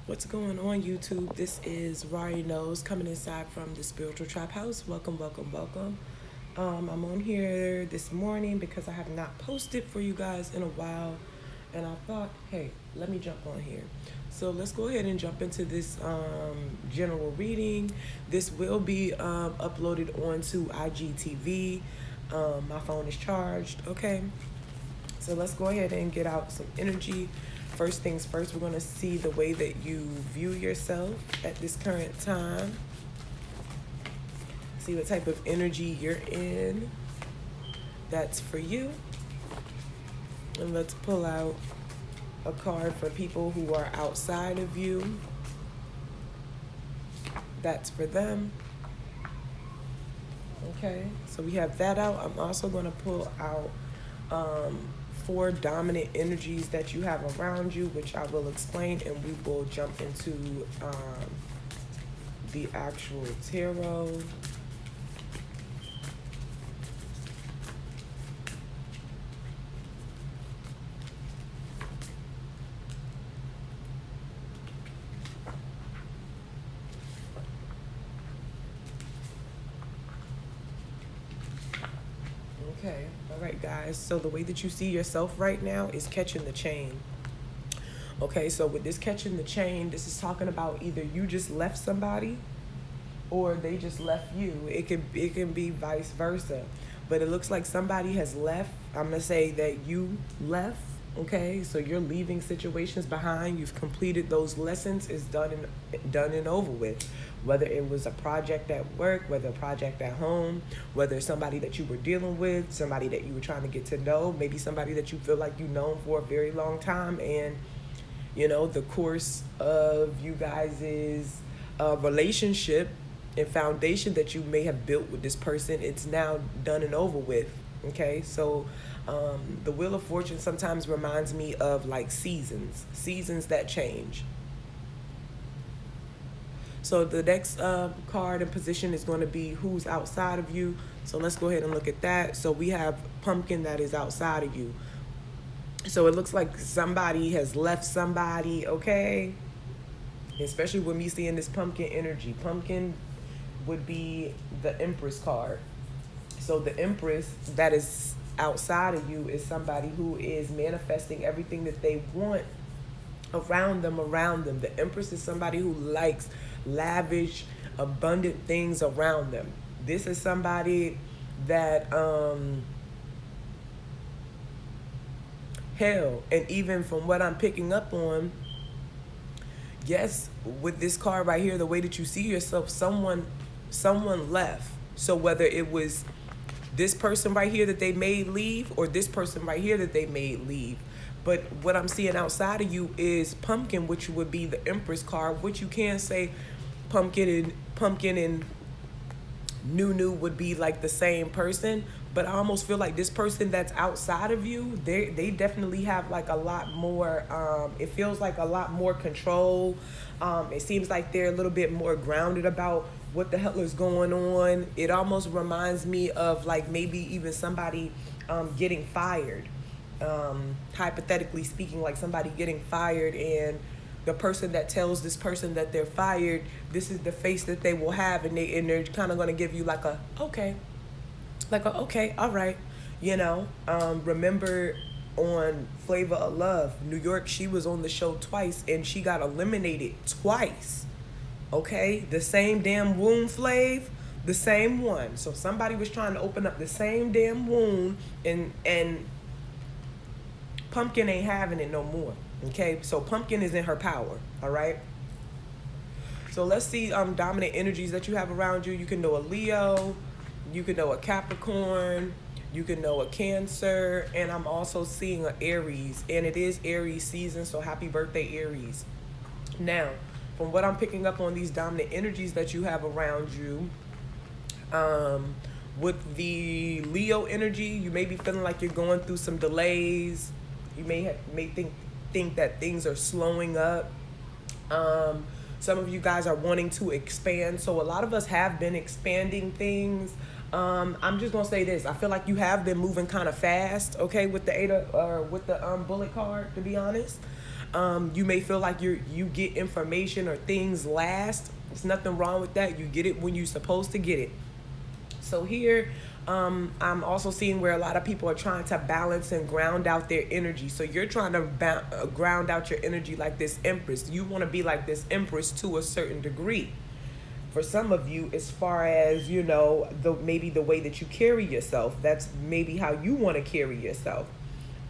What's going on, YouTube? This is Rahri coming inside from the Spiritual Trap House. Welcome, welcome, welcome. I'm on here this morning because I have not posted for you guys in a while, and I thought, hey, let me jump on here. So let's go ahead and jump into this general reading. This will be uploaded onto IGTV. My phone is charged, okay? So let's go ahead and get out some energy. First things first, we're going to see the way that you view yourself at this current time. See what type of energy you're in. That's for you. And let's pull out a card for people who are outside of you. That's for them. Okay, so we have that out. I'm also going to pull out 4 dominant energies that you have around you, which I will explain, and we will jump into the actual tarot. Okay, all right, guys. So the way that you see yourself right now is catching the chain. Okay, so with this catching the chain, this is talking about either you just left somebody or they just left you. It can be vice versa. But it looks like somebody has left. I'm going to say that you left. Okay, so you're leaving situations behind. You've completed those lessons. It's done and over with. Whether it was a project at work, whether a project at home, whether somebody that you were dealing with, somebody that you were trying to get to know, maybe somebody that you feel like you've known for a very long time, and you know the course of you guys' relationship and foundation that you may have built with this person, it's now done and over with. Okay, so the Wheel of Fortune sometimes reminds me of like seasons that change. So the next card in position is going to be who's outside of you. So let's go ahead and look at that. So we have Pumpkin that is outside of you. So it looks like somebody has left somebody, okay? Especially with me seeing this Pumpkin energy. Pumpkin would be the Empress card. So the Empress that is outside of you is somebody who is manifesting everything that they want around them. The Empress is somebody who likes lavish, abundant things around them. This is somebody that hell, and even from what I'm picking up on, yes, with this card right here, the way that you see yourself, someone left. So whether it was this person right here that they made leave or this person right here that they made leave. But what I'm seeing outside of you is Pumpkin, which would be the Empress card, which you can say Pumpkin and Nunu would be like the same person. But I almost feel like this person that's outside of you, they definitely have like a lot more, it feels like a lot more control. It seems like they're a little bit more grounded about what the hell is going on. It almost reminds me of like maybe even somebody getting fired. Hypothetically speaking, like somebody getting fired, and the person that tells this person that they're fired, this is the face that they will have, and they're kind of going to give you like a okay, all right, you know. Remember on Flavor of Love, New York, she was on the show twice and she got eliminated twice. Okay, the same damn wound, Flav, the same one. So somebody was trying to open up the same damn wound, and Pumpkin ain't having it no more. Okay, so Pumpkin is in her power. All right. So let's see dominant energies that you have around you. You can know a Leo, you can know a Capricorn, you can know a Cancer, and I'm also seeing an Aries, and it is Aries season, so happy birthday, Aries. Now, from what I'm picking up on these dominant energies that you have around you, with the Leo energy, you may be feeling like you're going through some delays. You may think that things are slowing up. Some of you guys are wanting to expand. So a lot of us have been expanding things. I'm just gonna say this. I feel like you have been moving kind of fast, okay, with the bullet card. To be honest, you may feel like you get information or things last. There's nothing wrong with that. You get it when you're supposed to get it. So here, I'm also seeing where a lot of people are trying to balance and ground out their energy. So you're trying to ground out your energy like this Empress. You want to be like this Empress to a certain degree. For some of you, as far as, maybe the way that you carry yourself, that's maybe how you want to carry yourself.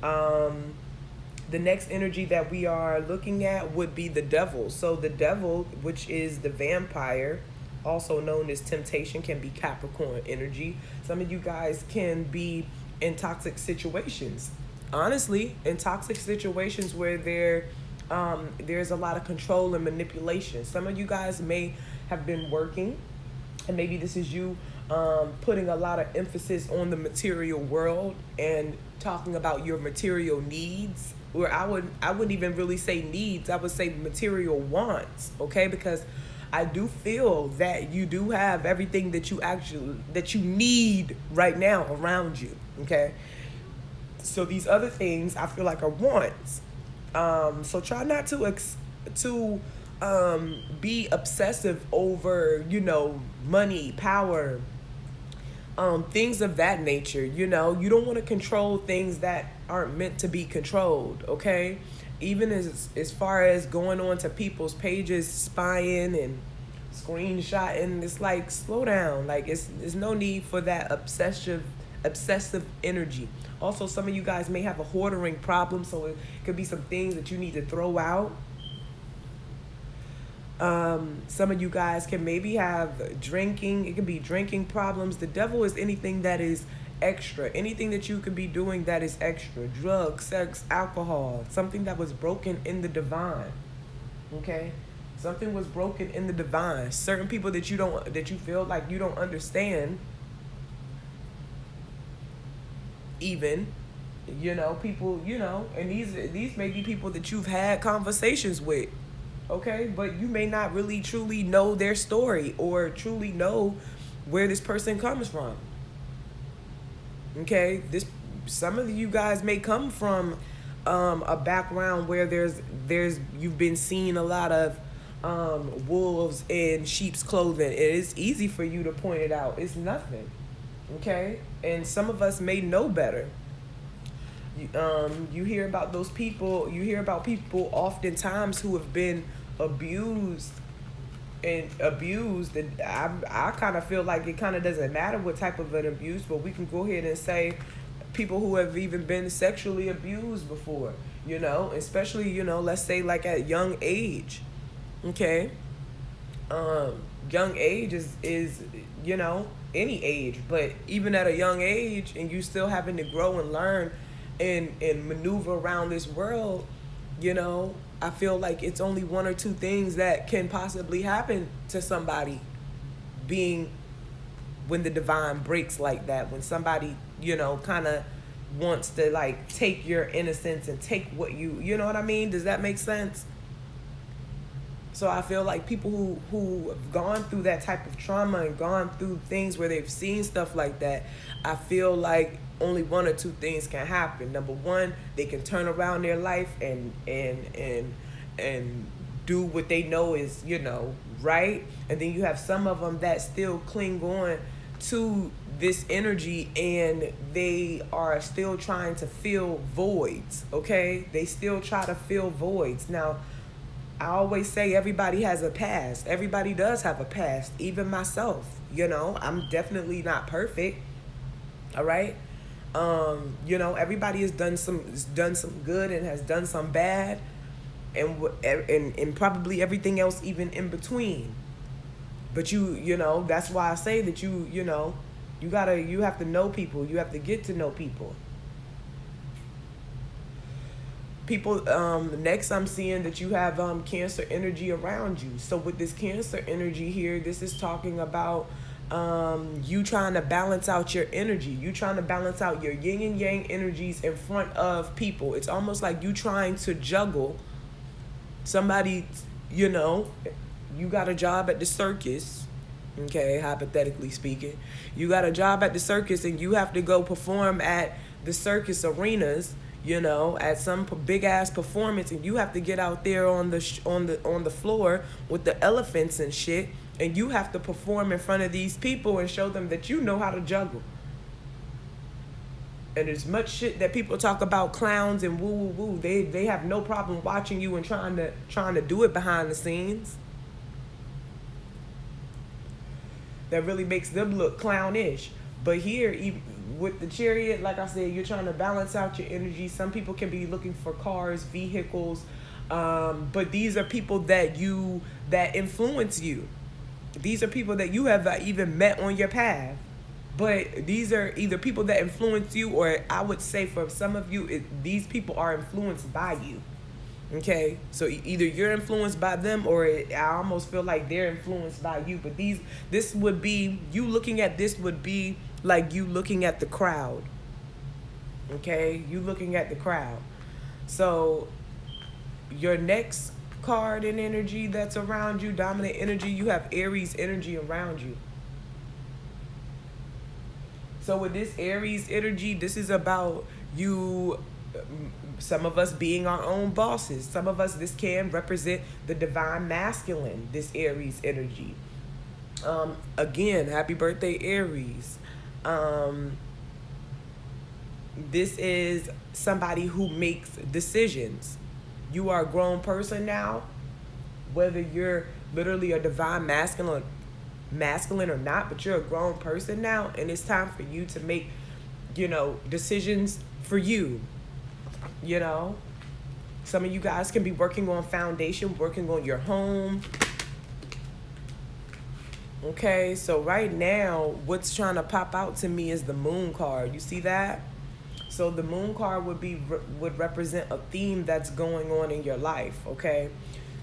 The next energy that we are looking at would be the devil. So the devil, which is the vampire, also known as temptation, can be Capricorn energy. Some of you guys can be in toxic situations. Honestly, in toxic situations where there's a lot of control and manipulation. Some of you guys may have been working, and maybe this is you putting a lot of emphasis on the material world and talking about your material needs, or I wouldn't even really say needs, I would say material wants, okay? Because I do feel that you do have everything that you need right now around you, okay? So these other things I feel like are wants. So try not to be obsessive over, money, power, things of that nature. You don't want to control things that aren't meant to be controlled, okay? Even as far as going on to people's pages, spying and screenshotting, it's like, slow down. Like, there's no need for that obsessive energy. Also, some of you guys may have a hoarding problem, so it could be some things that you need to throw out. Some of you guys can maybe have drinking. It can be drinking problems. The devil is anything that is extra, anything that you could be doing that is extra. Drugs, sex, alcohol, something that was broken in the divine, okay? Something was broken in the divine. Certain people that you feel like you don't understand, even, people, and these may be people that you've had conversations with, okay? But you may not really truly know their story or truly know where this person comes from. Okay, some of you guys may come from a background where you've been seeing a lot of wolves in sheep's clothing. It is easy for you to point it out. It's nothing. Okay, and some of us may know better. You hear about those people. You hear about people oftentimes who have been abused. And I kind of feel like it kind of doesn't matter what type of an abuse, but we can go ahead and say people who have even been sexually abused before, especially, let's say like at young age, okay? Young age is any age, but even at a young age, and you still having to grow and learn and maneuver around this world, I feel like it's only one or two things that can possibly happen to somebody being when the divine breaks like that, when somebody, kind of wants to like take your innocence and take what you know what I mean? Does that make sense? So I feel like people who have gone through that type of trauma and gone through things where they've seen stuff like that, I feel like only one or two things can happen. Number one, they can turn around their life and do what they know is, right. And then you have some of them that still cling on to this energy and they are still trying to fill voids, okay? They still try to fill voids. Now, I always say everybody has a past. Everybody does have a past, even myself. I'm definitely not perfect, all right? Everybody has done some good and has done some bad, and probably everything else even in between. But that's why I say that you have to know people. You have to get to know people. People, next I'm seeing that you have Cancer energy around you. So with this Cancer energy here, this is talking about you trying to balance out your energy. You trying to balance out your yin and yang energies in front of people. It's almost like you trying to juggle somebody, you got a job at the circus Okay, hypothetically speaking. You got a job at the circus and you have to go perform at the circus arenas, at some big ass performance, and you have to get out there on the floor with the elephants and shit, and you have to perform in front of these people and show them that you know how to juggle. And as much shit that people talk about clowns and woo woo woo, they have no problem watching you and trying to do it behind the scenes. That really makes them look clownish. But here, even with the Chariot, like I said, you're trying to balance out your energy. Some people can be looking for cars, vehicles, but these are people that influence you. These are people that you have even met on your path. But these are either people that influence you, or I would say for some of you, these people are influenced by you. Okay, so either you're influenced by them, or I almost feel like they're influenced by you. But this would be, you looking at this would be like you looking at the crowd. Okay, you looking at the crowd. So your next card in energy that's around you, dominant energy, you have Aries energy around you. So with this Aries energy, this is about you, some of us being our own bosses. Some of us, this can represent the divine masculine, this Aries energy. Again, happy birthday, Aries. This is somebody who makes decisions. You are a grown person now, whether you're literally a divine masculine or not, but you're a grown person now, and it's time for you to make, decisions for you. Some of you guys can be working on foundation, working on your home. Okay, so right now, what's trying to pop out to me is the Moon card. You see that? So the Moon card would represent a theme that's going on in your life. Okay,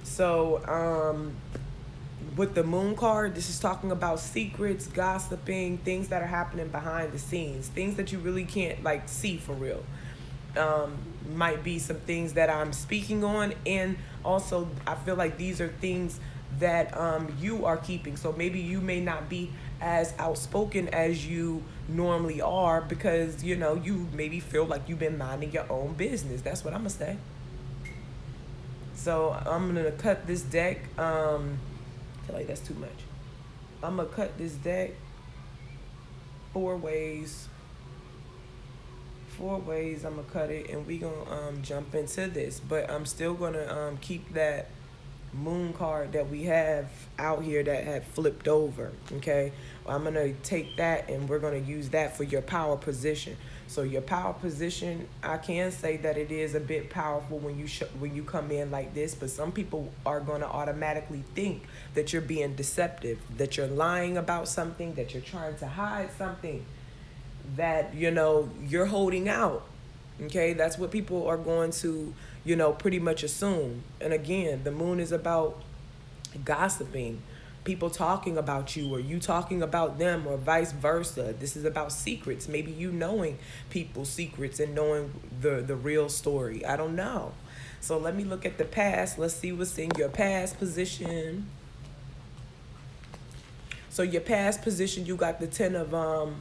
so with the Moon card, this is talking about secrets, gossiping, things that are happening behind the scenes, things that you really can't see for real. Might be some things that I'm speaking on, and also I feel like these are things that you are keeping. So maybe you may not be as outspoken as you normally are, because you maybe feel like you've been minding your own business. That's what I'm gonna say. So I'm gonna cut this deck. I feel like that's too much. I'm gonna cut this deck 4 ways. 4 ways I'm gonna cut it, and we gonna jump into this. But I'm still gonna keep that Moon card that we have out here that had flipped over. Okay, I'm gonna take that and we're gonna use that for your power position. So your power position, I can say that it is a bit powerful when you come in like this, but some people are gonna automatically think that you're being deceptive, that you're lying about something, that you're trying to hide something, that you're holding out. Okay, that's what people are going to pretty much assume. And again, the Moon is about gossiping, people talking about you, or you talking about them, or vice versa. This is about secrets, maybe you knowing people's secrets and knowing the real story. I don't know. So let me look at the past. Let's see what's in your past position. So your past position, you got the 10 of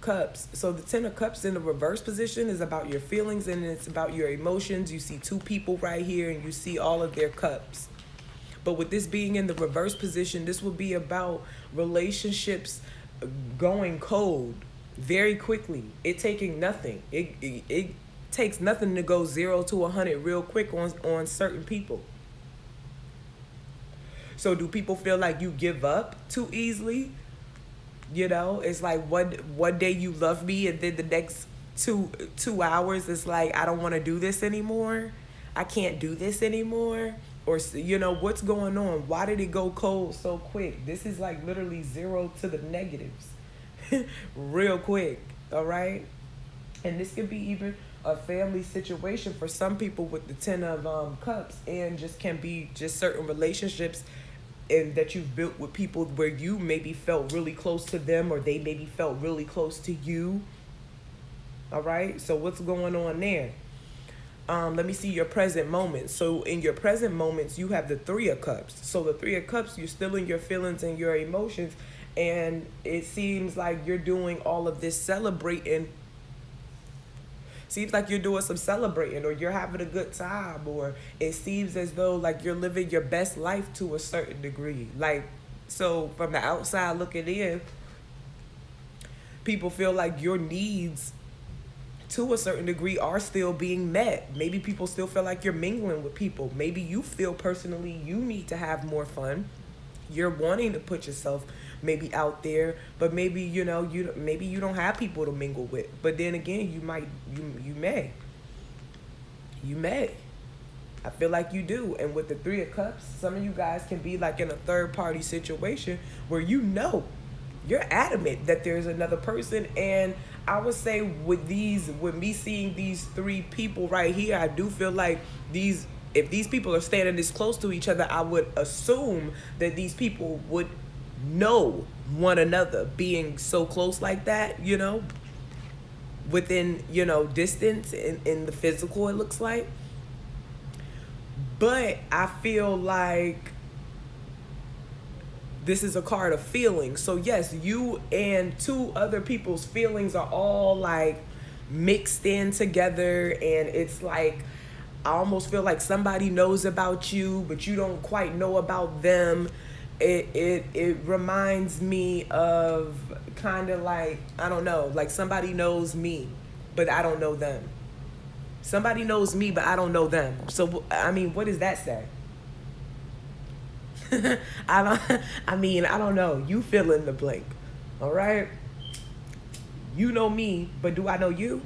Cups. So the 10 of Cups in the reverse position is about your feelings, and it's about your emotions. You see 2 people right here, and you see all of their cups. But with this being in the reverse position, this will be about relationships going cold very quickly. It taking nothing. It takes nothing to go 0 to 100 real quick on certain people. So do people feel like you give up too easily? It's like one day you love me, and then the next two hours it's like, I don't want to do this anymore. I can't do this anymore. Or what's going on? Why did it go cold so quick? This is like literally 0 to the negatives real quick. All right. And this could be even a family situation for some people with the 10 of Cups, and just can be just certain relationships and that you've built with people where you maybe felt really close to them, or they maybe felt really close to you. All right, so what's going on there? Let me see your present moments. So in your present moments, you have the 3 of Cups. So the 3 of Cups, you're still in your feelings and your emotions, And it seems like you're doing all of this celebrating. Seems like you're doing some celebrating, or you're having a good time, or it seems as though like you're living your best life to a certain degree. Like, so from the outside looking in, people feel like your needs to a certain degree are still being met. Maybe people still feel like you're mingling with people. Maybe you feel personally you need to have more fun. You're wanting to put yourself maybe out there, but maybe you don't have people to mingle with. But then again, you may. I feel like you do. And with the Three of Cups, some of you guys can be like in a third party situation where you're adamant that there's another person. And I would say with me seeing these three people right here, I do feel like if these people are standing this close to each other, I would assume that these people would know one another, being so close like that, within, distance in the physical, it looks like. But I feel like this is a card of feelings. So yes, you and two other people's feelings are all like mixed in together, and it's like I almost feel like somebody knows about you, but you don't quite know about them. It reminds me of kind of like, I don't know, like somebody knows me, but I don't know them. Somebody knows me, but I don't know them. So, I mean, what does that say? I don't know. You fill in the blank. All right? You know me, but do I know you?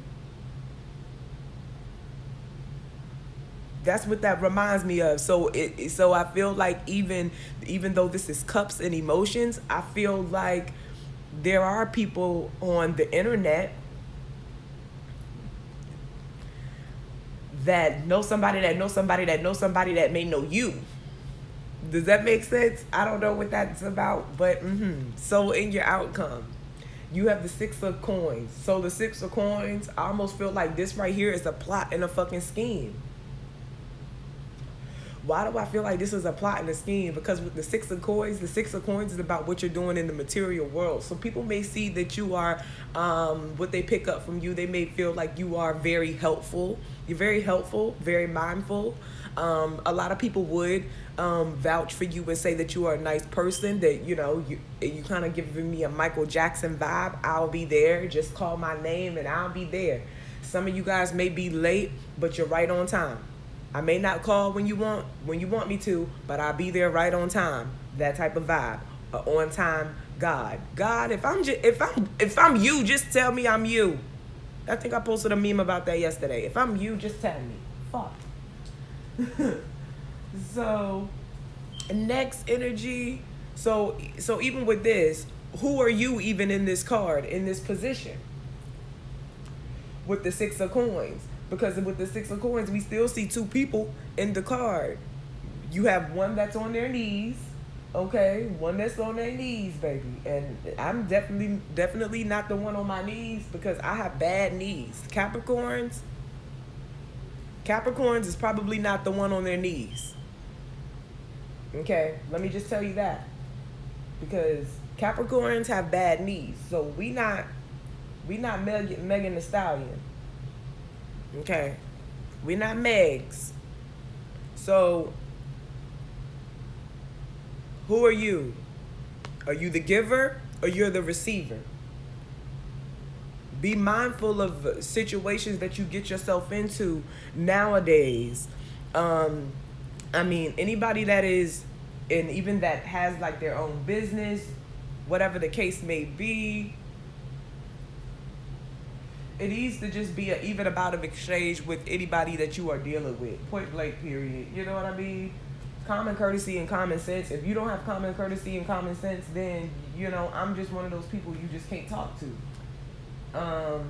That's what that reminds me of. So I feel like even though this is cups and emotions, I feel like there are people on the internet that know somebody that knows somebody that knows somebody that may know you. Does that make sense? I don't know what that's about, but So in your outcome, you have the Six of Coins. So the Six of Coins, I almost feel like this right here is a plot and a fucking scheme. Why do I feel like this is a plot and a scheme? Because with the Six of Coins is about what you're doing in the material world. So people may see that you are, what they pick up from you, they may feel like you are very helpful. You're very helpful, very mindful. A lot of people would vouch for you and say that you are a nice person, that, you kind of giving me a Michael Jackson vibe. I'll be there. Just call my name and I'll be there. Some of you guys may be late, but you're right on time. I may not call when you want me to, but I'll be there right on time. That type of vibe. On time God. God, if I'm you, just tell me I'm you. I think I posted a meme about that yesterday. If I'm you, just tell me. Fuck. So, next energy. So even with this, who are you even in this card, in this position? With the Six of Coins. Because with the Six of Coins, we still see two people in the card. You have one that's on their knees, okay? One that's on their knees, baby. And I'm definitely not the one on my knees, because I have bad knees. Capricorns is probably not the one on their knees. Okay? Let me just tell you that. Because Capricorns have bad knees. So we not Megan Thee Stallion. Okay, we're not Megs. So, who are you? Are you the giver or you're the receiver? Be mindful of situations that you get yourself into nowadays. Anybody that is, and even that has like their own business, whatever the case may be, it needs to just be an even amount of exchange with anybody that you are dealing with. Point blank, period. You know what I mean? Common courtesy and common sense. If you don't have common courtesy and common sense, then, I'm just one of those people you just can't talk to. But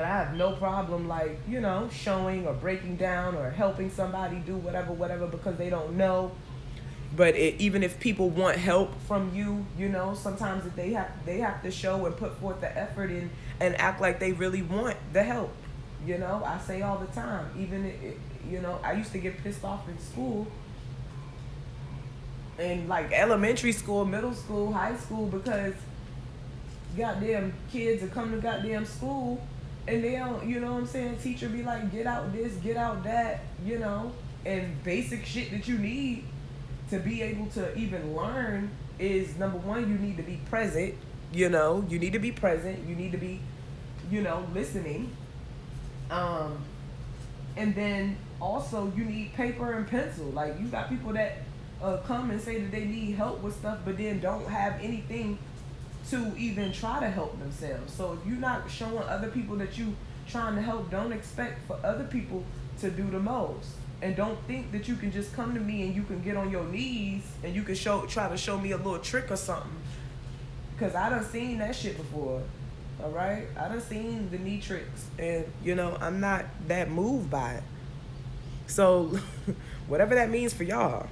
I have no problem, like, showing or breaking down or helping somebody do whatever because they don't know. But even if people want help from you, sometimes if they have to show and put forth the effort and act like they really want the help. I say all the time, even, I used to get pissed off in school in like elementary school, middle school, high school, because goddamn kids are coming to goddamn school and they don't, you know what I'm saying, teacher be like, get out this, get out that, you know, and basic shit that you need to be able to even learn is, number one, you need to be present, you know, you need to be present, you need to be, you know, listening, and then also you need paper and pencil. Like, you got people that come and say that they need help with stuff, but then don't have anything to even try to help themselves. So if you're not showing other people that you trying to help, don't expect for other people to do the most. And don't think that you can just come to me and you can get on your knees and you can try to show me a little trick or something. Because I done seen that shit before. All right? I done seen the knee tricks. And, you know, I'm not that moved by it. So, whatever that means for y'all.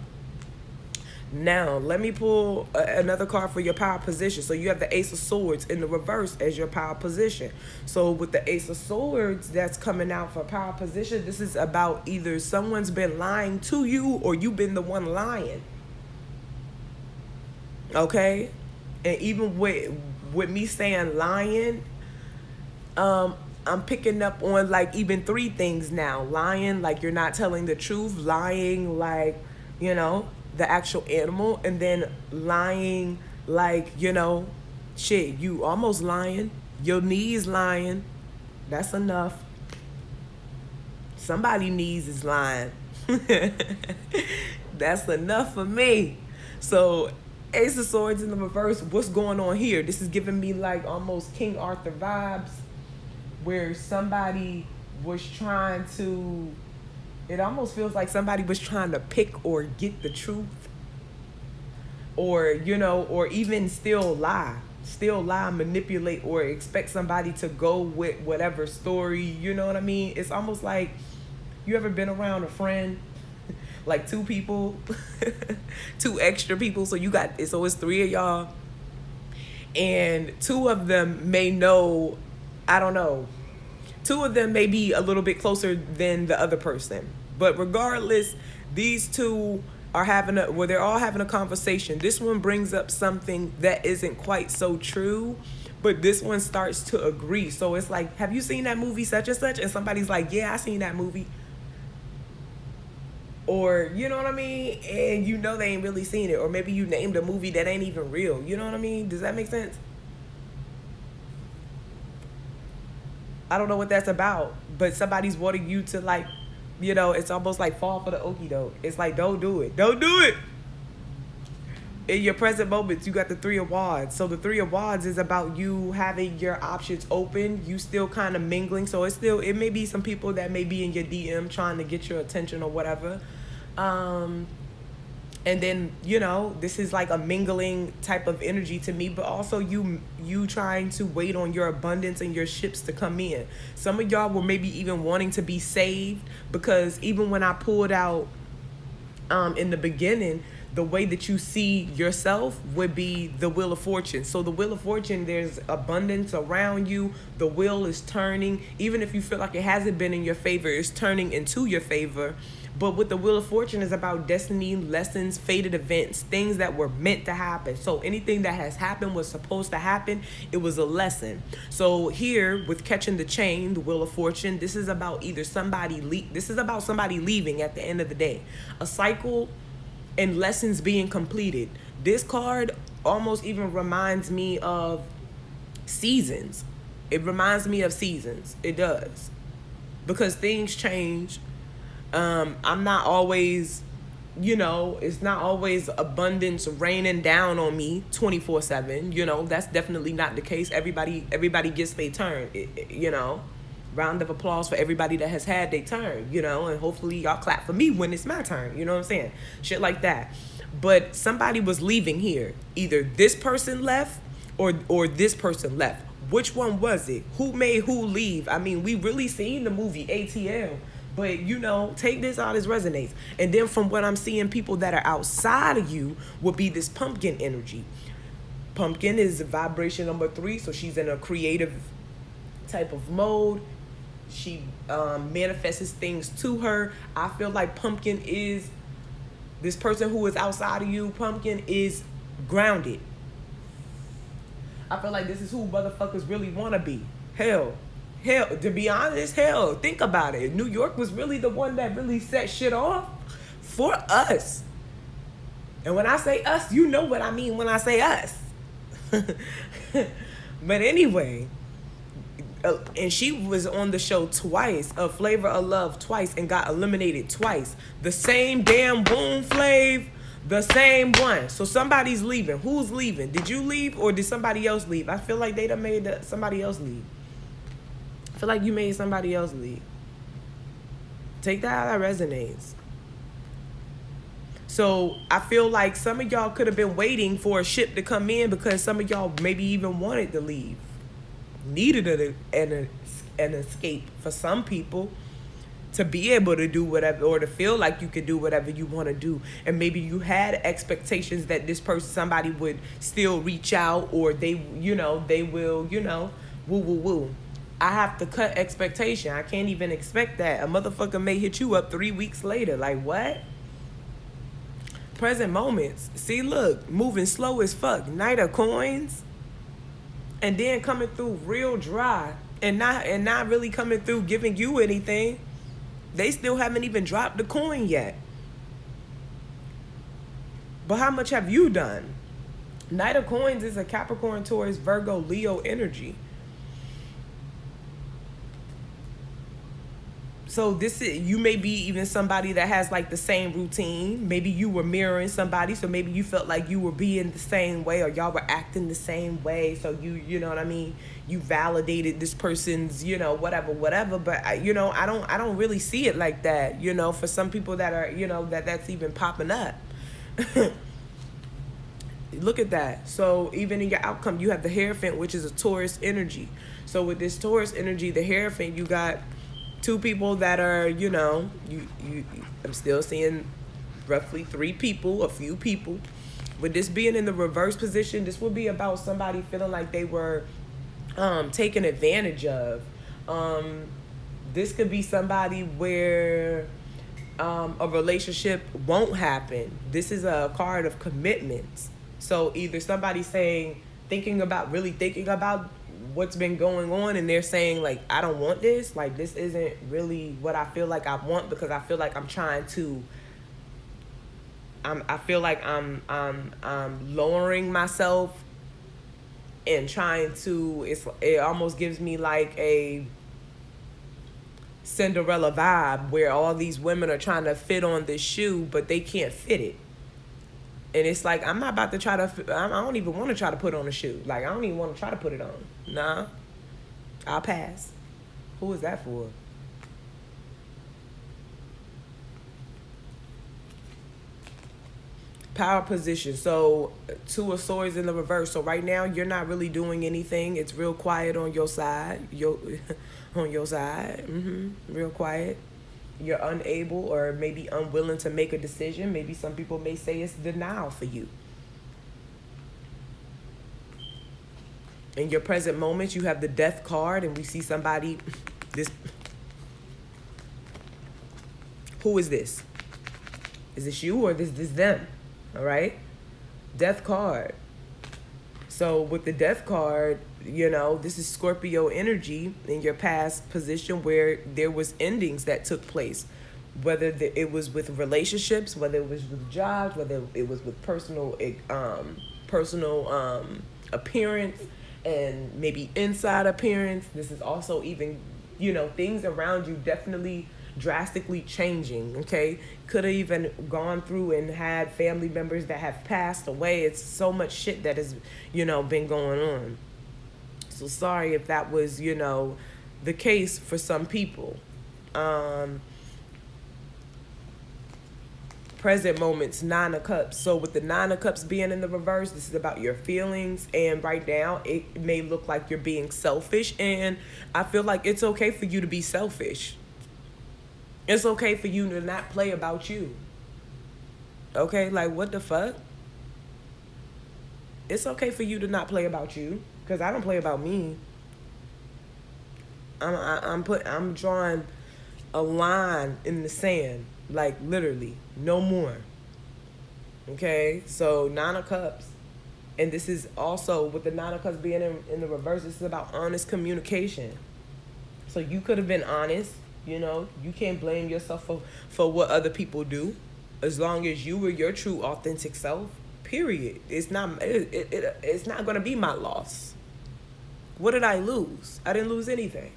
Now, let me pull another card for your power position. So you have the Ace of Swords in the reverse as your power position. So with the Ace of Swords that's coming out for power position, this is about either someone's been lying to you or you've been the one lying. Okay? And even with me saying lying, I'm picking up on like even 3 things now. Lying, like you're not telling the truth. Lying, like, you know, the actual animal. And then lying, like, you know, shit, you almost lying. Your knees lying. That's enough. Somebody's knees is lying. That's enough for me. So Ace of Swords in the reverse, what's going on here? This is giving me like almost King Arthur vibes, where somebody was trying to, it almost feels like somebody was trying to pick or get the truth, or, you know, or even still lie, manipulate, or expect somebody to go with whatever story, you know what I mean? It's almost like, you ever been around a friend, like 2 people, 2 extra people, so you got, so it's 3 of y'all, and 2 of them may know, I don't know, 2 of them may be a little bit closer than the other person. But regardless, these 2 are having they're all having a conversation. This one brings up something that isn't quite so true, but this one starts to agree. So it's like, have you seen that movie such and such? And somebody's like, yeah, I seen that movie. Or, you know what I mean? And you know they ain't really seen it. Or maybe you named a movie that ain't even real. You know what I mean? Does that make sense? I don't know what that's about, but somebody's wanting you to, like, you know, it's almost like fall for the okie doke. It's like, don't do it. Don't do it. In your present moments, you got the 3 of Wands. So the 3 of Wands is about you having your options open. You still kind of mingling. So it may be some people that may be in your DM trying to get your attention or whatever. And then, you know, this is like a mingling type of energy to me, but also you trying to wait on your abundance and your ships to come in. Some of y'all were maybe even wanting to be saved, because even when I pulled out in the beginning, the way that you see yourself would be the Wheel of Fortune. So the Wheel of Fortune, there's abundance around you. The wheel is turning. Even if you feel like it hasn't been in your favor, it's turning into your favor. But with the Wheel of Fortune is about destiny, lessons, fated events, things that were meant to happen. So anything that has happened was supposed to happen. It was a lesson. So here with Catching the Chain, the Wheel of Fortune, this is about either somebody leaving at the end of the day. A cycle and lessons being completed. This card almost even reminds me of seasons. It reminds me of seasons. It does. Because things change. I'm not always, you know, it's not always abundance raining down on me 24/7. You know, that's definitely not the case. Everybody gets their turn, you know. Round of applause for everybody that has had their turn, you know, and hopefully y'all clap for me when it's my turn, you know what I'm saying? Shit like that. But somebody was leaving here. Either this person left or this person left. Which one was it? Who made who leave? I mean, we really seen the movie ATL. But, you know, take this out as resonates. And then from what I'm seeing, people that are outside of you would be this pumpkin energy. Pumpkin is vibration number 3, so she's in a creative type of mode. She manifests things to her. I feel like pumpkin is This person who is outside of you, pumpkin, is grounded. I feel like this is who motherfuckers really want to be. Hell, to be honest, hell, think about it. New York was really the one that really set shit off for us. And when I say us, you know what I mean when I say us. But anyway, and she was on the show twice, A Flavor of Love twice, and got eliminated twice. The same damn Boom Flav, the same one. So somebody's leaving. Who's leaving? Did you leave or did somebody else leave? I feel like they done made somebody else leave. I feel like you made somebody else leave. Take that out, that resonates. So I feel like some of y'all could have been waiting for a ship to come in because some of y'all maybe even wanted to leave. Needed an escape for some people to be able to do whatever, or to feel like you could do whatever you want to do. And maybe you had expectations that this person, somebody would still reach out, or they will, woo. I have to cut expectation. I can't even expect that. A motherfucker may hit you up 3 weeks later. Like, what? Present moments. See, look, moving slow as fuck. Knight of Coins. And then coming through real dry. And not really coming through giving you anything. They still haven't even dropped the coin yet. But how much have you done? Knight of Coins is a Capricorn, Taurus, Virgo, Leo energy. So you may be even somebody that has like the same routine. Maybe you were mirroring somebody, so maybe you felt like you were being the same way, or y'all were acting the same way. So you know what I mean? You validated this person's, whatever. But I don't really see it like that. For some people that are, that's even popping up. Look at that. So even in your outcome, you have the Hierophant, which is a Taurus energy. So with this Taurus energy, the Hierophant, you got two people that are, I'm still seeing roughly three people, a few people. With this being in the reverse position, this will be about somebody feeling like they were taken advantage of. This could be somebody where a relationship won't happen. This is a card of commitments. So either somebody's thinking about what's been going on, and they're saying like, I don't want this, like this isn't really what I feel like I want, because I feel like I'm trying to I feel like I'm lowering myself and trying to, it almost gives me like a Cinderella vibe where all these women are trying to fit on this shoe, but they can't fit it. And it's like, I'm not about to try to, I don't even want to try to put on a shoe. Like, I don't even want to try to put it on. Nah, I'll pass. Who is that for? Power position. So, Two of Swords in the reverse. So right now, you're not really doing anything. It's real quiet on your side. On your side. Real quiet. You're unable or maybe unwilling to make a decision. Maybe some people may say it's denial for you. In your present moments, you have the Death card, and we see somebody, who is this? Is this you or this them? All right? Death card. So with the Death card, this is Scorpio energy in your past position where there was endings that took place. Whether it was with relationships, whether it was with jobs, whether it was with personal appearance, and maybe inside appearance. This is also even, things around you definitely drastically changing, okay? Could have even gone through and had family members that have passed away. It's so much shit that has, been going on. So sorry if that was, the case for some people. Present moments, Nine of Cups. So with the Nine of Cups being in the reverse, this is about your feelings. And right now, it may look like you're being selfish. And I feel like it's okay for you to be selfish. It's okay for you to not play about you. Okay, like what the fuck? It's okay for you to not play about you, because I don't play about me. I'm drawing a line in the sand, like literally, no more. Okay, so Nine of Cups. And this is also, with the Nine of Cups being in the reverse, this is about honest communication. So you could have been honest. You can't blame yourself for what other people do, as long as you were your true authentic self. Period. It's not gonna be my loss. What did I lose? I didn't lose anything.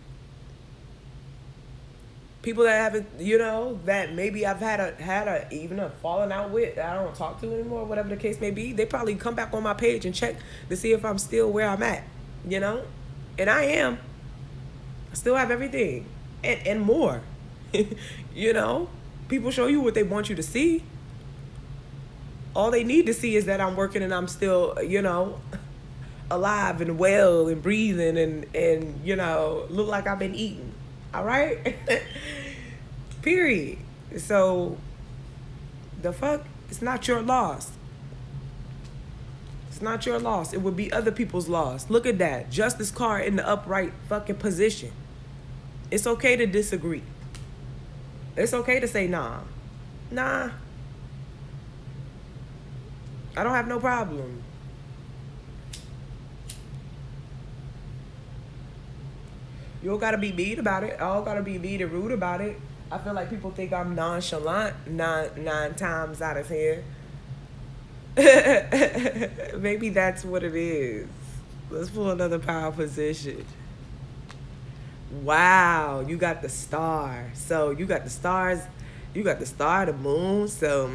People that haven't, that maybe I've had even a falling out with, that I don't talk to anymore, whatever the case may be, they probably come back on my page and check to see if I'm still where I'm at, and I am. I still have everything and more. People show you what they want you to see. All they need to see is that I'm working and I'm still, alive and well and breathing and look like I've been eating. All right? Period. So, the fuck? It's not your loss. It's not your loss. It would be other people's loss. Look at that. Justice card in the upright fucking position. It's okay to disagree. It's okay to say nah. Nah. I don't have no problem. You don't gotta be mean about it. I don't gotta be mean and rude about it. I feel like people think I'm nonchalant nine times out of 10. Maybe that's what it is. Let's pull another power position. Wow, you got the star. So you got the stars. You got the star, the moon. So,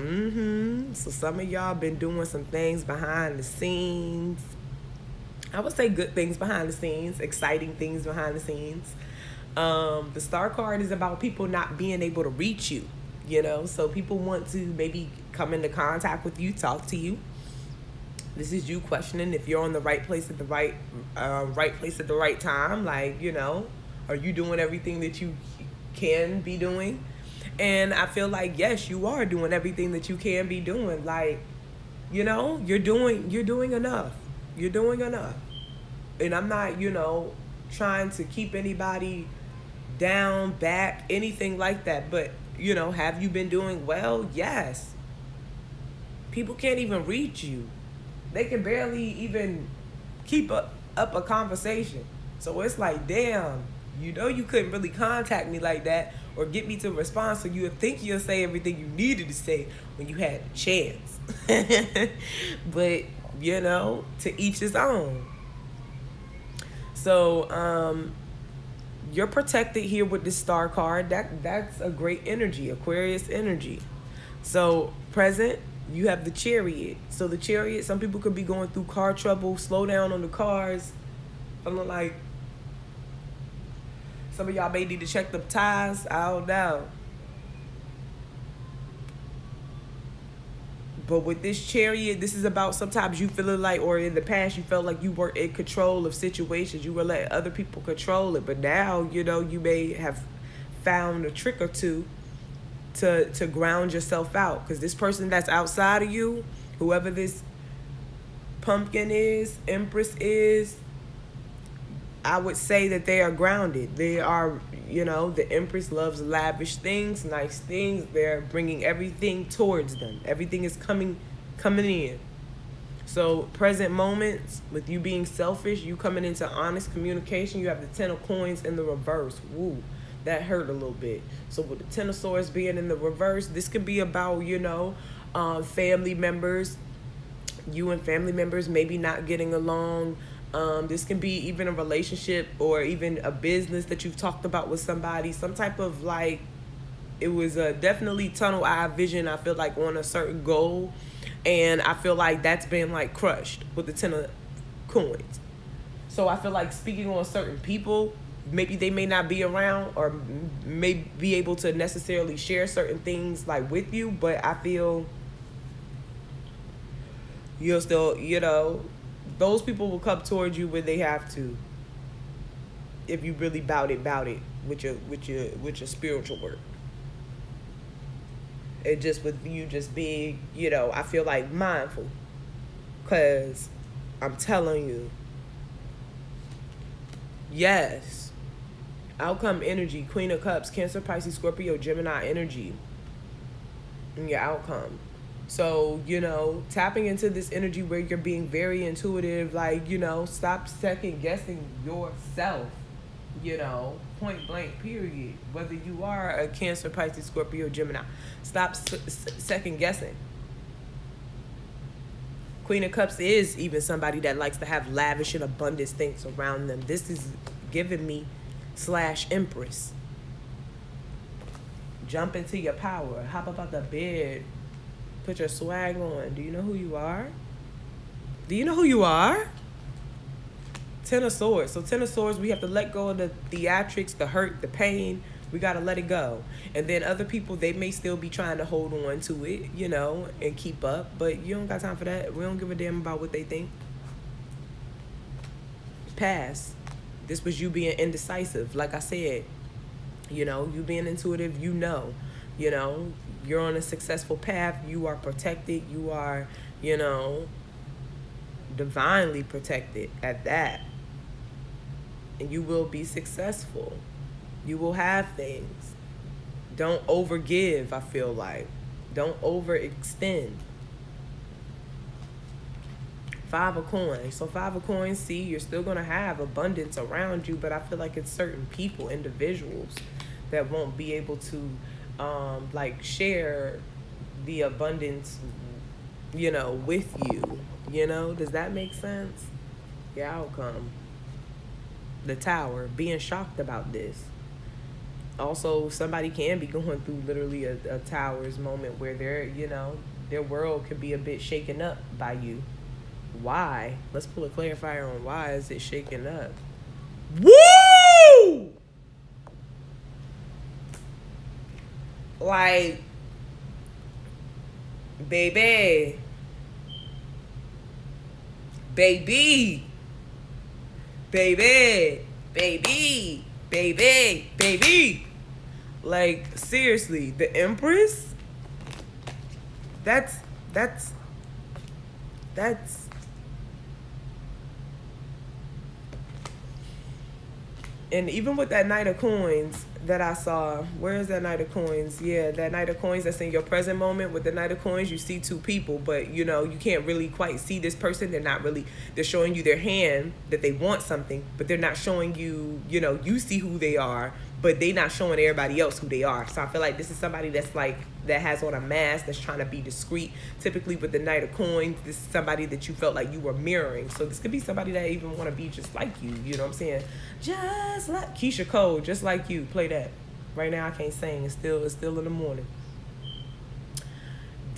So some of y'all been doing some things behind the scenes. I would say good things behind the scenes, exciting things behind the scenes. The star card is about people not being able to reach you, so people want to maybe come into contact with you, talk to you. This is you questioning if you're on the right place at the right place at the right time. Like, are you doing everything that you can be doing? And I feel like, yes, you are doing everything that you can be doing. Like, you're doing enough. You're doing enough. And I'm not, trying to keep anybody down, back, anything like that. But, have you been doing well? Yes. People can't even reach you. They can barely even keep up a conversation. So it's like, damn, you couldn't really contact me like that or get me to respond, so you would think you'll say everything you needed to say when you had a chance. But, to each his own. So, you're protected here with this star card. That's a great energy, Aquarius energy. So, present, you have the Chariot. So the Chariot, some people could be going through car trouble, slow down on the cars. Feeling like some of y'all may need to check the tires. I don't know. But with this Chariot, this is about sometimes you feeling like, or in the past, you felt like you were in control of situations. You were letting other people control it. But now, you may have found a trick or two to ground yourself out. Because this person that's outside of you, whoever this pumpkin is, Empress is, I would say that they are grounded. They are, the Empress loves lavish things, nice things. They're bringing everything towards them. Everything is coming in. So present moments, with you being selfish, you coming into honest communication, you have the Ten of Coins in the reverse. Woo, that hurt a little bit. So with the Ten of Swords being in the reverse, this could be about, family members. You and family members maybe not getting along. This can be even a relationship or even a business that you've talked about with somebody. Some type of it was definitely tunnel eye vision, I feel like, on a certain goal. And I feel like that's been crushed with the Ten of Coins. So I feel like speaking on certain people, maybe they may not be around or may be able to necessarily share certain things with you. But I feel you'll still, those people will come towards you when they have to, if you really bout it with your spiritual work. And just with you just being, I feel like mindful, because I'm telling you, yes, outcome energy, Queen of Cups, Cancer, Pisces, Scorpio, Gemini energy in your outcome. So, you know, tapping into this energy where you're being very intuitive, like, you know, stop second guessing yourself, you know, point blank, period. Whether you are a Cancer, Pisces, Scorpio, Gemini, stop second guessing. Queen of Cups is even somebody that likes to have lavish and abundance things around them. This is giving me / Empress. Jump into your power. Hop up out the bed. Put your swag on. Do you know who you are? Do you know who you are? Ten of Swords. So Ten of Swords, we have to let go of the theatrics, the hurt, the pain. We got to let it go. And then other people, they may still be trying to hold on to it, you know, and keep up. But you don't got time for that. We don't give a damn about what they think. Pass. This was you being indecisive. Like I said, you know, you being intuitive, you know, you're on a successful path. You are protected. You are, you know, divinely protected at that. And you will be successful. You will have things. Don't overgive, I feel like. Don't overextend. 5 of Coins. So 5 of Coins, see, you're still going to have abundance around you, but I feel like it's certain people, individuals, that won't be able to like share the abundance, you know, with you. You know, does that make sense? Your outcome. The Tower, being shocked about this. Also, somebody can be going through literally a Tower's moment where they're, you know, their world could be a bit shaken up by you. Why? Let's pull a clarifier on why is it shaken up. Woo! Like, baby, baby, baby, baby, baby, baby. Like, seriously, the Empress, that's and even with that Knight of Coins that I saw, where is that Knight of Coins? Yeah, that Knight of Coins that's in your present moment. With the Knight of Coins, you see 2 people, but, you know, you can't really quite see this person. They're showing you their hand that they want something, but they're not showing you, you know, you see who they are, but they're not showing everybody else who they are. So I feel like this is somebody that's like, that has on a mask, that's trying to be discreet. Typically with the Knight of Coins, this is somebody that you felt like you were mirroring. So this could be somebody that even want to be just like you. You know what I'm saying? Just like Keisha Cole, just like you. Play that. Right now I can't sing. It's still in the morning.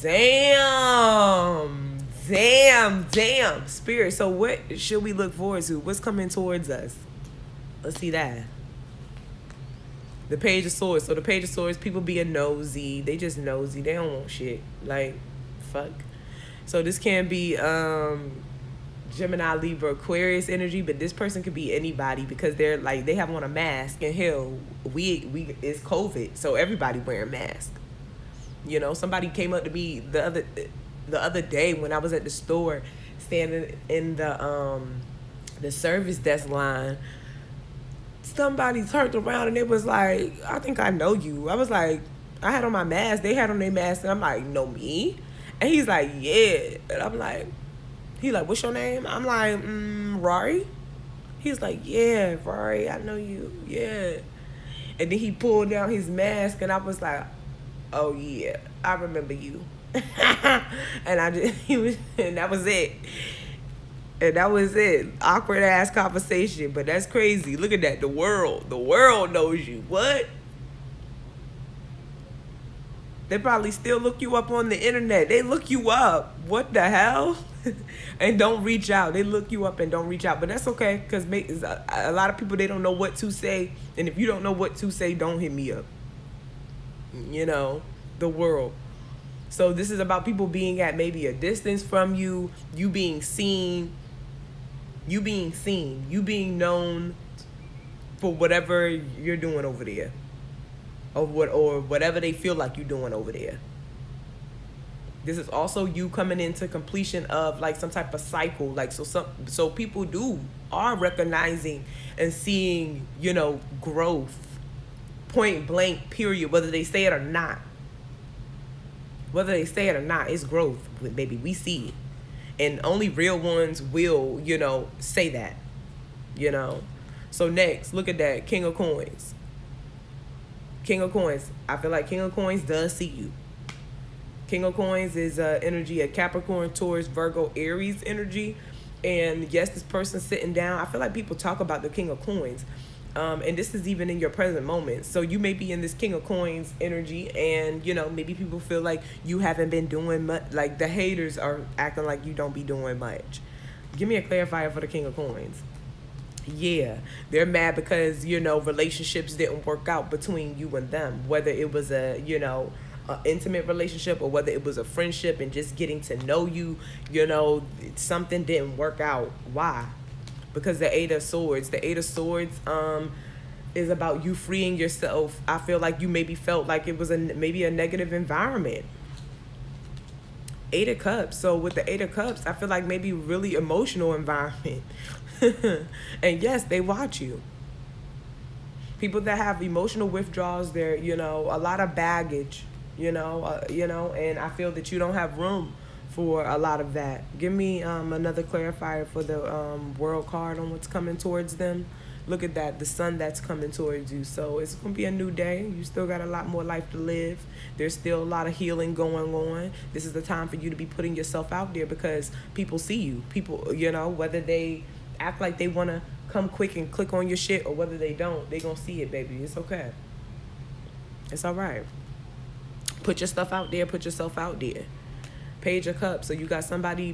Damn. Spirit. So what should we look forward to? What's coming towards us? Let's see that. The Page of Swords. So the Page of Swords, people being nosy. They just nosy. They don't want shit. Like, fuck. So this can be Gemini, Libra, Aquarius energy, but this person could be anybody because they're like, they have on a mask, and hell, we it's COVID, so everybody wearing masks. You know, somebody came up to me the other day when I was at the store, standing in the service desk line. Somebody turned around and it was like, I think I know you. I was like, I had on my mask. They had on their mask. And I'm like, know me? And he's like, yeah. And I'm like, he's like, what's your name? I'm like, Rahri. He's like, yeah, Rahri, I know you. Yeah. And then he pulled down his mask and I was like, oh yeah, I remember you. And that was it. And that was it. Awkward ass conversation, but that's crazy. Look at that. The world knows you. What? They probably still look you up on the internet. They look you up. What the hell? And don't reach out. They look you up and don't reach out. But that's okay, because a lot of people, they don't know what to say. And if you don't know what to say, don't hit me up. You know, the world. So this is about people being at maybe a distance from you, you being seen, you being known for whatever you're doing over there, or whatever they feel like you're doing over there. This is also you coming into completion of like some type of cycle, like so people are recognizing and seeing, you know, growth, point blank, period, whether they say it or not. Whether they say it or not, it's growth, baby. We see it. And only real ones will, say that, So next, look at that, King of Coins. King of Coins. I feel like King of Coins does see you. King of Coins is energy, a Capricorn, Taurus, Virgo, Aries energy. And yes, this person's sitting down. I feel like people talk about the King of Coins. And this is even in your present moment. So you may be in this King of Coins energy and, maybe people feel like you haven't been doing much. Like the haters are acting like you don't be doing much. Give me a clarifier for the King of Coins. Yeah, they're mad because, relationships didn't work out between you and them. Whether it was a intimate relationship or whether it was a friendship and just getting to know you, something didn't work out. Why? Because the Eight of Swords. The Eight of Swords is about you freeing yourself. I feel like you maybe felt like it was maybe a negative environment. Eight of Cups. So with the Eight of Cups, I feel like maybe really emotional environment. And yes, they watch you. People that have emotional withdrawals, they're, a lot of baggage, and I feel that you don't have room for a lot of that. Give me another clarifier for the world card on what's coming towards them. Look at that, the sun that's coming towards you. So it's going to be a new day. You still got a lot more life to live. There's still a lot of healing going on. This is the time for you to be putting yourself out there because people see you. People, whether they act like they want to come quick and click on your shit or whether they don't, they going to see it, baby. It's okay. It's all right. Put your stuff out there. Put yourself out there. Page of Cups. So you got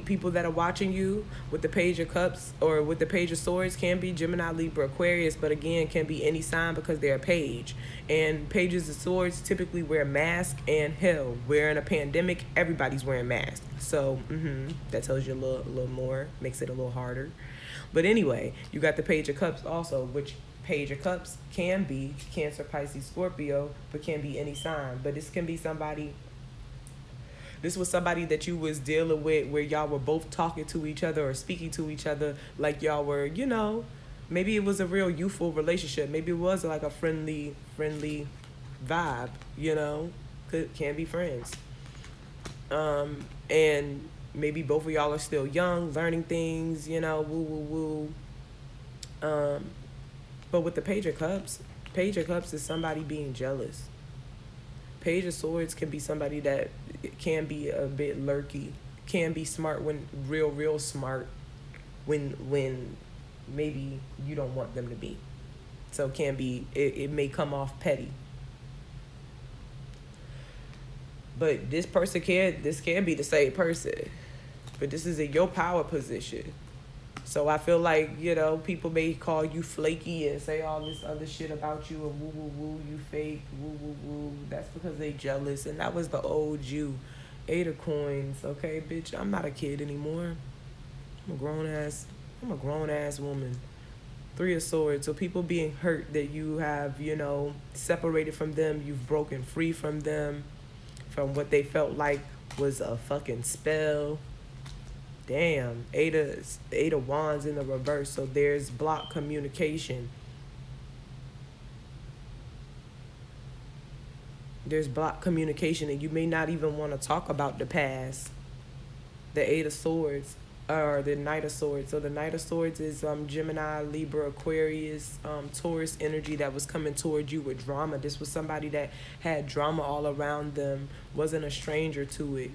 people that are watching you with the Page of Cups or with the Page of Swords. Can be Gemini, Libra, Aquarius, but again, can be any sign because they're a page. And Pages of Swords typically wear masks, and hell, we're in a pandemic, everybody's wearing masks. So that tells you a little more, makes it a little harder. But anyway, you got the Page of Cups also, which Page of Cups can be Cancer, Pisces, Scorpio, but can be any sign. But this can be somebody. This was somebody that you was dealing with where y'all were both talking to each other or speaking to each other like y'all were, maybe it was a real youthful relationship. Maybe it was like a friendly vibe, can be friends. And maybe both of y'all are still young, learning things, woo. But with the Page of Cups is somebody being jealous. Page of Swords can be somebody that can be a bit lurky, can be smart when real smart when maybe you don't want them to be. So it may come off petty. But this can be the same person. But this is in your power position. So I feel like, people may call you flaky and say all this other shit about you and woo, you fake, woo. That's because they jealous. And that was the old you. Eight of Coins. Okay, bitch, I'm not a kid anymore. I'm a grown ass woman. Three of Swords. So people being hurt that you have, separated from them. You've broken free from them. From what they felt like was a fucking spell. Damn, Eight of Wands in the reverse. So there's blocked communication. There's blocked communication, and you may not even want to talk about the past. The Eight of Swords, or the Knight of Swords. So the Knight of Swords is Gemini, Libra, Aquarius, Taurus energy that was coming toward you with drama. This was somebody that had drama all around them, wasn't a stranger to it.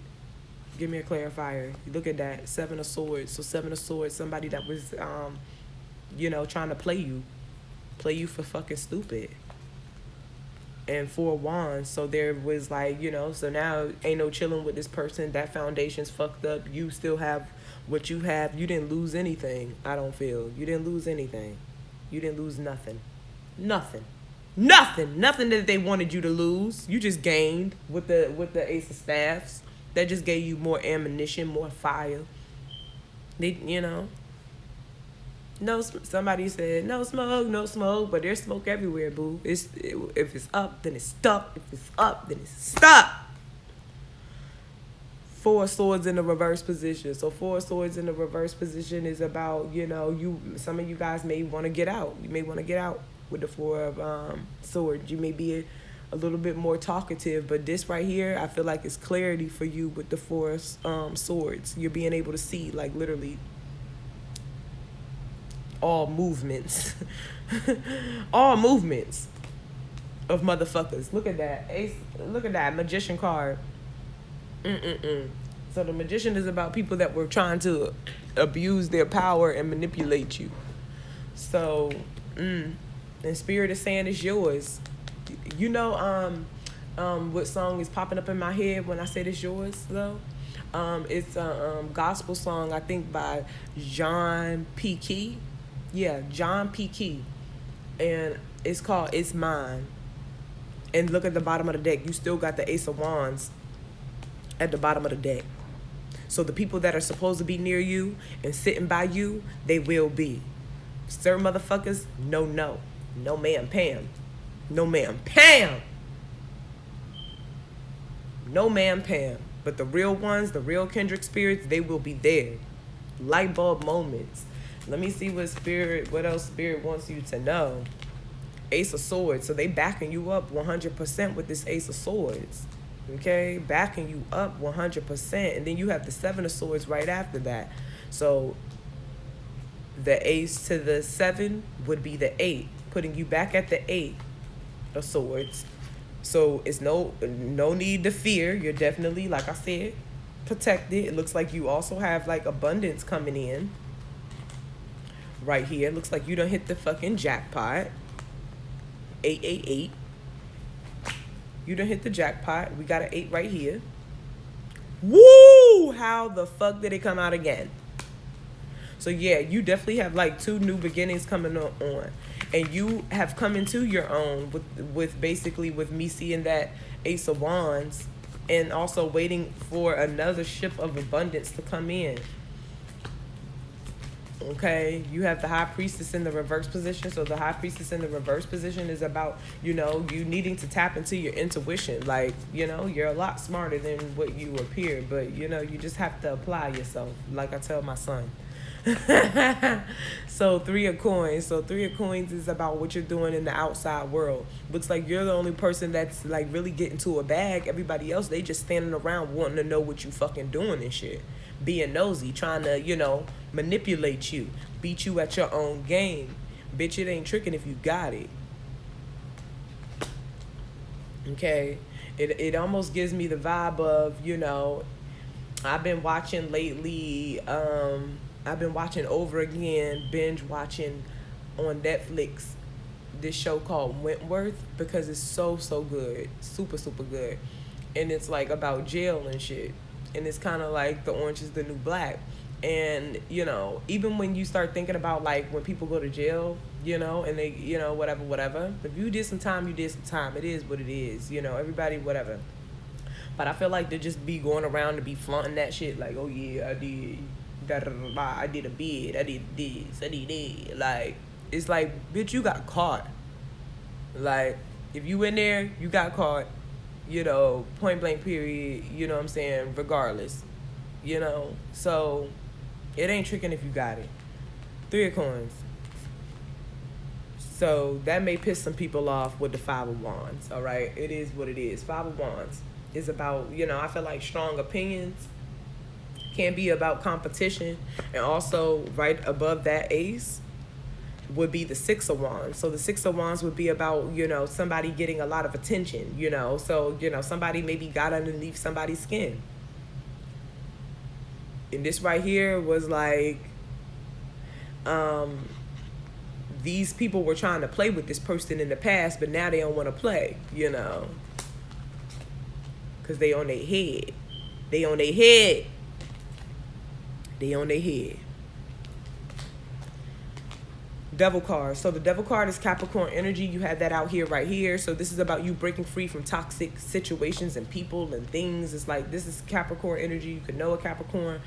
Give me a clarifier. You look at that, Seven of Swords. So Seven of Swords, somebody that was, trying to play you for fucking stupid. And Four of Wands. So there was like, so now ain't no chilling with this person. That foundation's fucked up. You still have what you have. You didn't lose anything, I don't feel. You didn't lose anything. You didn't lose nothing. Nothing that they wanted you to lose. You just gained with the Ace of Staffs. That just gave you more ammunition, more fire. Somebody said, no smoke, but there's smoke everywhere, boo. If it's up, then it's stuck. If it's up, then it's stuck. Four of Swords in the reverse position. So Four of Swords in the reverse position is about, some of you guys may want to get out. You may want to get out with the Four of Swords. You may be a little bit more talkative. But this right here, I feel like it's clarity for you with the Four Swords. You're being able to see, like, literally all movements. All movements of motherfuckers. Look at that. Ace, look at that. Magician card. So the Magician is about people that were trying to abuse their power and manipulate you. So, and Spirit is saying it's yours. You know, what song is popping up in my head when I said it's yours, though? It's a gospel song, I think, by John P. Key. Yeah, John P. Key. And it's called It's Mine. And look at the bottom of the deck. You still got the Ace of Wands at the bottom of the deck. So the people that are supposed to be near you and sitting by you, they will be. Certain motherfuckers, no. No ma'am, Pam. No ma'am, Pam. No ma'am, Pam. But the real ones, the real kindred spirits, they will be there. Light bulb moments. Let me see what else Spirit wants you to know. Ace of Swords. So they backing you up 100% with this Ace of Swords. Okay? Backing you up 100%. And then you have the Seven of Swords right after that. So the Ace to the 7 would be the 8. Putting you back at the 8 of Swords. So it's no need to fear. You're definitely, like I said, protected. It looks like you also have, like, abundance coming in. Right here. It looks like you done hit the fucking jackpot. 888. You done hit the jackpot. We got an 8 right here. Woo! How the fuck did it come out again? So yeah, you definitely have, like, 2 new beginnings coming on. And you have come into your own with basically with me seeing that Ace of Wands, and also waiting for another ship of abundance to come in. Okay, you have the High Priestess in the reverse position. So the High Priestess in the reverse position is about, you know, you needing to tap into your intuition. Like, you know, you're a lot smarter than what you appear, but, you know, you just have to apply yourself, like I tell my son. So 3 of Coins. So 3 of Coins is about what you're doing in the outside world. Looks like you're the only person that's, like, really getting to a bag. Everybody else, they just standing around wanting to know what you fucking doing and shit. Being nosy, trying to, you know, manipulate you, beat you at your own game. Bitch, it ain't tricking if you got it. Okay? It almost gives me the vibe of, you know, I've been watching lately, I've been watching over again, binge watching on Netflix, this show called Wentworth, because it's so good. Super good. And it's, like, about jail and shit. And it's kind of like The Orange is the New Black. And, you know, even when you start thinking about, like, when people go to jail, you know, and they, you know, whatever. If you did some time, you did some time. It is what it is. You know, everybody, whatever. But I feel like they just be going around to be flaunting that shit. Like, oh, yeah, I did. I did a bid. I did this. I did that. Like, it's like, bitch, you got caught. Like, if you in there, you got caught. You know, point blank period, you know what I'm saying, regardless, you know, so it ain't tricking if you got it. 3 of Coins. So that may piss some people off with the 5 of Wands, all right? It is what it is. 5 of Wands is about, you know, I feel like strong opinions can be about competition. And also right above that Ace would be the 6 of Wands. So the 6 of Wands would be about, you know, somebody getting a lot of attention, you know. So, you know, somebody maybe got underneath somebody's skin. And this right here was like, these people were trying to play with this person in the past, but now they don't want to play, you know. Because they on their head. They on their head. They on their head. Devil card. So the Devil card is Capricorn energy. You have that out here right here. So this is about you breaking free from toxic situations and people and things. It's like, this is Capricorn energy. You could know a Capricorn.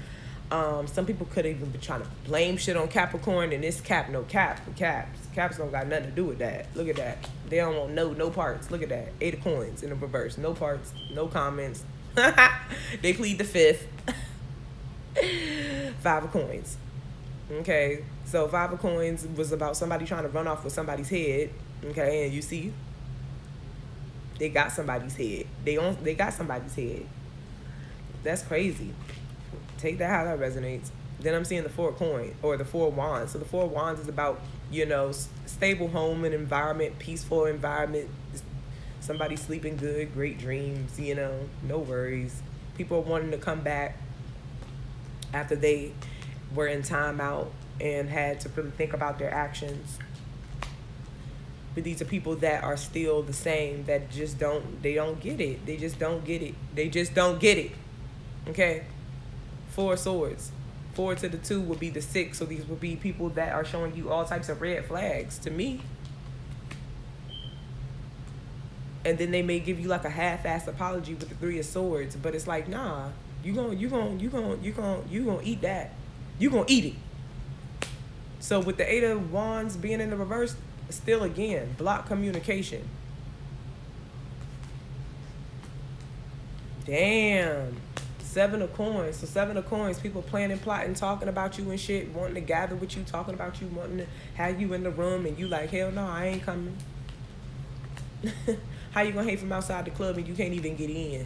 Some people could even be trying to blame shit on Capricorn, and this Caps don't got nothing to do with that. Look at that. They don't want no parts. Look at that. 8 of Coins in the reverse. No parts. No comments. They plead the 5th. 5 of Coins. Okay, so 5 of Coins was about somebody trying to run off with somebody's head. Okay, and you see, They got somebody's head. They got somebody's head. That's crazy. Take that how that resonates. Then I'm seeing the 4 coin or the 4 wands. So the 4 wands is about, stable home and environment, peaceful environment, somebody sleeping good, great dreams, no worries. People are wanting to come back after they were in timeout and had to really think about their actions. But these are people that are still the same, that just don't get it. They just don't get it. They just don't get it. Okay? 4 swords. 4 to the 2 would be the 6. So these would be people that are showing you all types of red flags to me. And then they may give you like a half-assed apology with the 3 of swords, but it's like, nah, you gonna eat that. You gonna eat it. So with the 8 of wands being in the reverse, still again, block communication. Damn. 7 of coins. So 7 of coins, people planning, plotting, talking about you and shit, wanting to gather with you, talking about you, wanting to have you in the room, and you like, hell no, I ain't coming. How you gonna hate from outside the club and you can't even get in?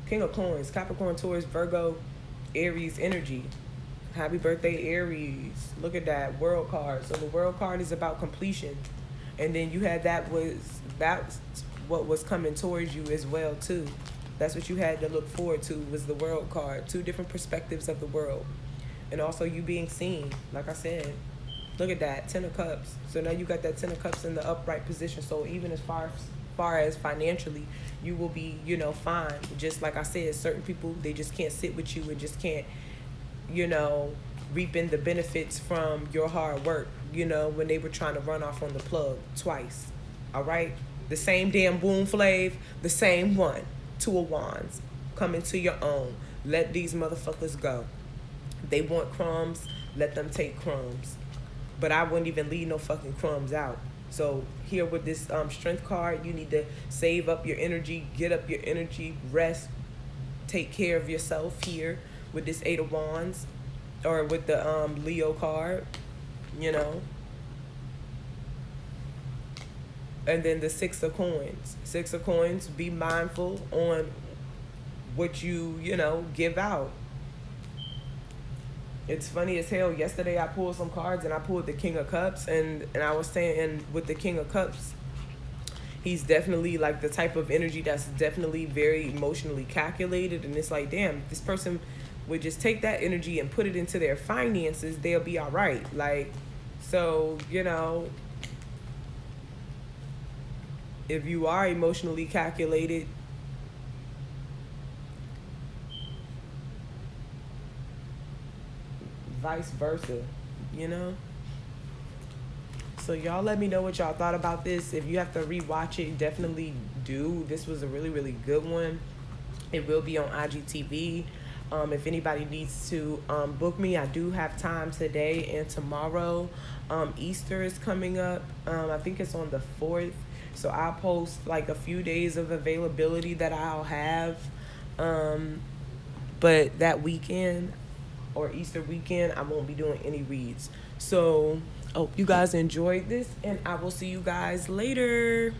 King of coins, Capricorn, Taurus, Virgo, Aries energy. Happy birthday, Aries. Look at that world card. So the world card is about completion. And then you had that's what was coming towards you as well too. That's what you had to look forward to, was the world card. 2 different perspectives of the world. And also you being seen, like I said. Look at that, 10 of cups. So now you got that 10 of cups in the upright position. So even as far as financially, you will be, fine. Just like I said, certain people, they just can't sit with you and just can't, reaping the benefits from your hard work, when they were trying to run off on the plug twice. All right? The same damn boom flav, the same one. 2 of wands. Come into your own. Let these motherfuckers go. They want crumbs, let them take crumbs. But I wouldn't even leave no fucking crumbs out. So here with this strength card, you need to save up your energy, get up your energy, rest, take care of yourself here with this 8 of wands, or with the Leo card, And then the 6 of coins. 6 of coins, be mindful on what you, give out. It's funny as hell. Yesterday I pulled some cards and I pulled the King of Cups, and I was saying with the King of Cups, he's definitely like the type of energy that's definitely very emotionally calculated, and it's like, damn, this person would just take that energy and put it into their finances, they'll be all right. Like, so, if you are emotionally calculated, vice versa, So y'all let me know what y'all thought about this. If you have to rewatch it, definitely do. This was a really, really good one. It will be on IGTV. If anybody needs to book me, I do have time today and tomorrow. Easter is coming up. I think it's on the 4th. So I'll post like a few days of availability that I'll have. But that weekend or Easter weekend, I won't be doing any reads. So, hope you guys enjoyed this, and I will see you guys later.